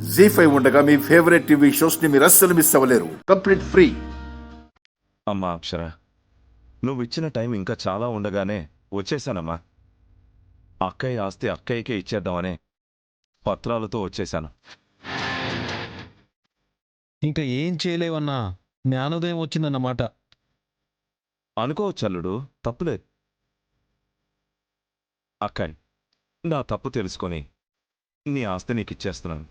జీ5 ఉండగా మీ favourite TV shows ని మీరు అస్సలు మిస్ అవ్వలేరు. Complete free. అమ్మా అక్షర, నువ్వు ఇచ్చిన టైం ఇంకా చాలా ఉండగానే వచ్చేసానమ్మా. అక్కయ్య ఆస్తి అక్కయ్యకే ఇచ్చేద్దామనే పత్రాలతో వచ్చేశాను. ఇంకా ఏం చేయలేవన్నా, జ్ఞానోదయం వచ్చిందన్నమాట. అనుకోవచ్చు అల్లుడు, తప్పులేదు. అక్కయ్య, నా తప్పు తెలుసుకొని నీ ఆస్తి నీకు ఇచ్చేస్తున్నాను,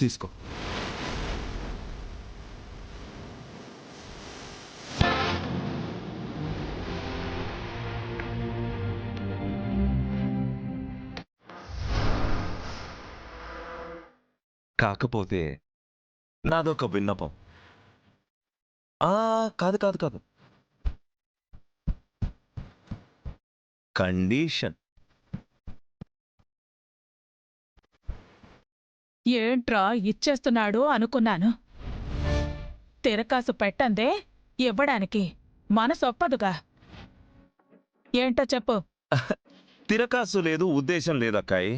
తీసుకో. కాకపోతే నాదొక విన్నపం. కాదు కాదు కాదు, కండిషన్. ఏంట్రా ఇచ్చేస్తున్నాడు అనుకున్నాను. తిరకాసు పెట్టందే ఇవ్వడానికి మనసొప్పదుగా. ఏంటో చెప్పు. తిరకాసు లేదు, ఉద్దేశం లేదక్కాయ్.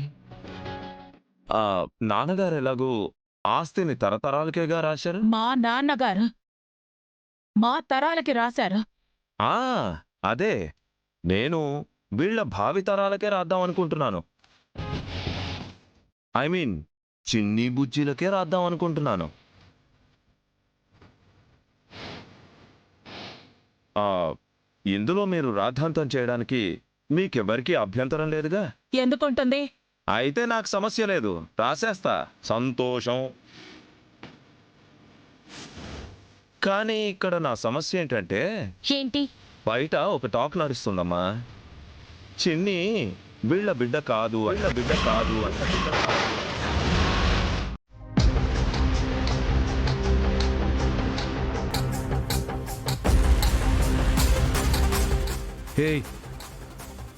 నాన్నగారు ఎలాగూ ఆస్తిని తరతరాలకేగా రాశారు. మా నాన్నగారు మా తరాలకి రాశారు. అదే నేను వీళ్ళ భావితరాలకే రాద్దాం అనుకుంటున్నాను. ఐ మీన్ చిన్ని బుజ్జిలకే రాద్దాం అనుకుంటున్నాను. ఇందులో మీరు రాద్ధాంతం చేయడానికి మీకెవరికీ అభ్యంతరం లేదుగా? ఎందుకుంటుంది? అయితే నాకు సమస్య లేదు, రాసేస్తా. సంతోషం. కానీ ఇక్కడ నా సమస్య ఏంటంటే, ఏంటి? బయట ఒక టాక్ నడుస్తుందమ్మా. చిన్ని వీళ్ళ బిడ్డ కాదు, వీళ్ళ బిడ్డ కాదు అంట. హే,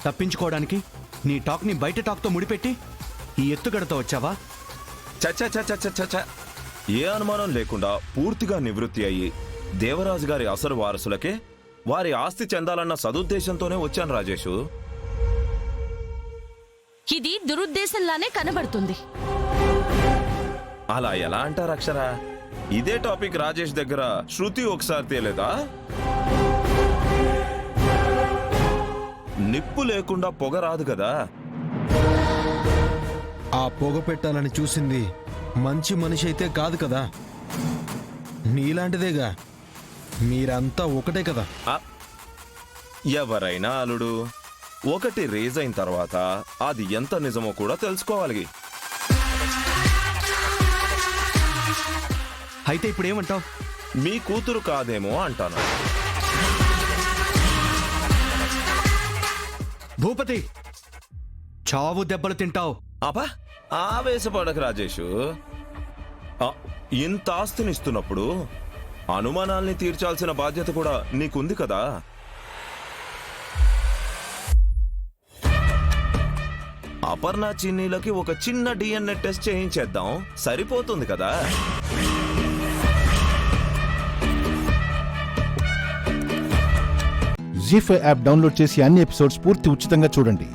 తప్పించుకోవడానికి నీ టాక్ని బయట టాక్తో ముడిపెట్టి ఈ ఎత్తుగడతో వచ్చావా? చచ్చ, ఏ అనుమానం లేకుండా పూర్తిగా నివృత్తి అయ్యి దేవరాజు గారి అసలు వారసులకే వారి ఆస్తి చెందాలన్న సదుద్దేశంతోనే వచ్చాను రాజేషు. ఇది దురుద్దేశంలానే కనబడుతుంది. అలా ఎలా అంటారు అక్షర? ఇదే టాపిక్ రాజేష్ దగ్గర శృతి ఒకసారి తేలేదా? నిప్పు లేకుండా పొగ రాదు కదా. ఆ పొగ పెట్టాలని చూసింది మంచి మనిషి అయితే కాదు కదా, నీలాంటిదేగా. మీరంతా ఒకటే కదా. ఎవరైనా అల్లుడు ఒకటి రేజ్ అయిన తర్వాత అది ఎంత నిజమో కూడా తెలుసుకోవాలి. అయితే ఇప్పుడు ఏమంటావు? మీ కూతురు కాదేమో అంటాను. భూపతి, చావు దెబ్బలు తింటావు. అబ్బా, ఆవేశపడకు రాజేషు. ఇంత ఆస్తినిస్తున్నప్పుడు అనుమానాల్ని తీర్చాల్సిన బాధ్యత కూడా నీకుంది కదా. అపర్ణ చిన్నీలకి ఒక చిన్న DNA టెస్ట్ చేయించేద్దాం, సరిపోతుంది కదా. జీ5 యాప్ డౌన్లోడ్ చేసి అన్ని ఎపిసోడ్స్ పూర్తి ఉచితంగా చూడండి.